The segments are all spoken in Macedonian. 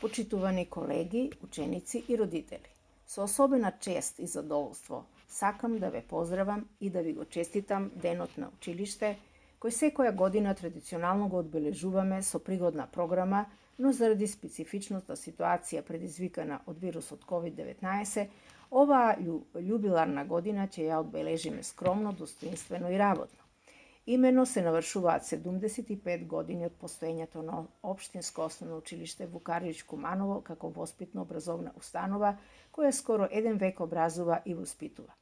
Почитувани колеги, ученици и родители, со особена чест и задоволство сакам да ве поздравам и да ви го честитам Денот на училиште, кој секоја година традиционално го одбележуваме со пригодна програма, но заради специфичната ситуација предизвикана од вирусот COVID-19, оваа љубиларна година ќе ја одбележиме скромно, достоинствено и работно. Имено се навршуваат 75 години од постоењето на Општинско основно училиште Вукаровиќ Куманово како воспитно-образовна установа, која скоро еден век образува и воспитува.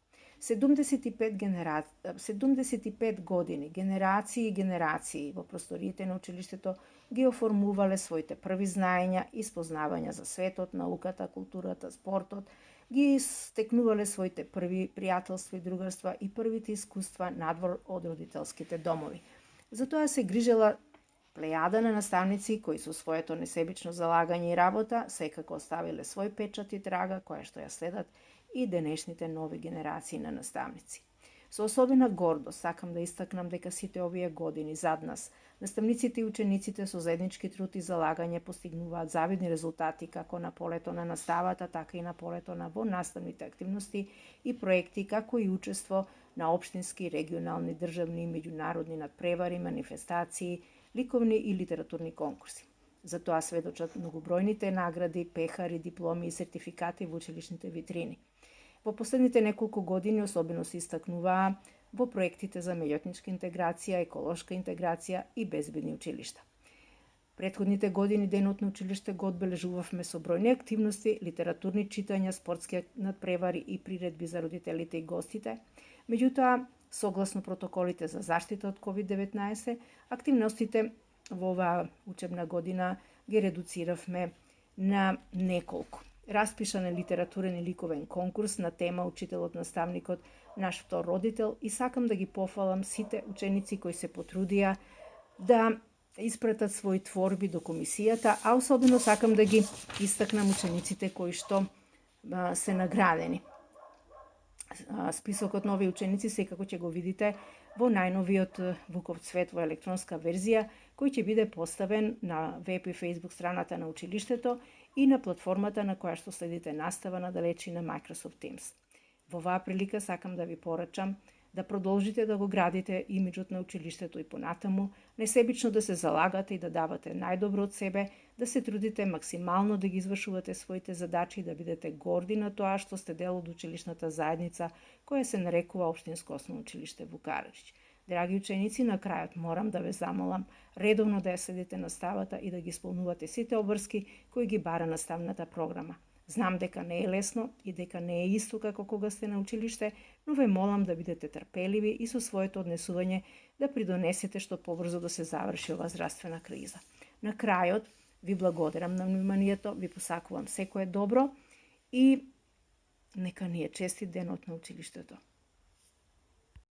75 години, генерации и генерации во просториите на училиштето ги оформувале своите први знаења и спознавања за светот, науката, културата, спортот, ги стекнувале своите први пријателства и другарства и првите искуства надвор од родителските домови. Затоа се грижела плејада на наставници кои со своето несебично залагање и работа секако оставиле свој печат и трага која што ја следат и денешните нови генерации на наставници. Со особена гордост сакам да истакнам дека сите овие години зад нас, наставниците и учениците со заеднички труд и залагање постигнуваат завидни резултати како на полето на наставата, така и на полето на наставните активности и проекти, како и учество на општински, регионални, државни и меѓународни надпревари, манифестации, ликовни и литературни конкурси. За тоа сведочат многобројните награди, пехари, дипломи и сертификати во училишните витрини. Во последните неколку години особено се истакнуваа во проектите за меѓуетничка интеграција, еколошка интеграција и безбедни училишта. Претходните години Денот на училиште го одбележувавме со бројни активности, литературни читања, спортски надпревари и приредби за родителите и гостите. Меѓутоа, согласно протоколите за заштита од COVID-19, активностите во оваа учебна година ги редуциравме на неколку. Распишан е литературен и ликовен конкурс на тема Учителот, наставникот, наш втор родител и сакам да ги пофалам сите ученици кои се потрудија да испратат своји творби до комисијата, а особено сакам да ги истакнам учениците кои што се наградени. Списокот на овие ученици секако ќе го видите во најновиот Вуков цвет во електронска верзија, кој ќе биде поставен на веб и фејсбук страната на училиштето и на платформата на која што следите настава на далечи на Microsoft Teams. Во оваа прилика сакам да ви порачам да продолжите да го градите имиджот на училиштето и понатаму, несебично да се залагате и да давате најдобро од себе, да се трудите максимално да ги извршувате своите задачи и да бидете горди на тоа што сте дел од училишната заедница која се нарекува Општинско основно училиште Вукаровиќ. Драги ученици, на крајот морам да ве замолам редовно да ја следите наставата и да ги исполнувате сите обврски кои ги бара наставната програма. Знам дека не е лесно и дека не е исто како кога сте на училиште, но ве молам да бидете трпеливи и со своето однесување да придонесете што побрзо да се заврши оваа здравствена криза. На крајот ви благодарам на вниманието, ви посакувам секое добро и нека ни е честит Денот на училиштето.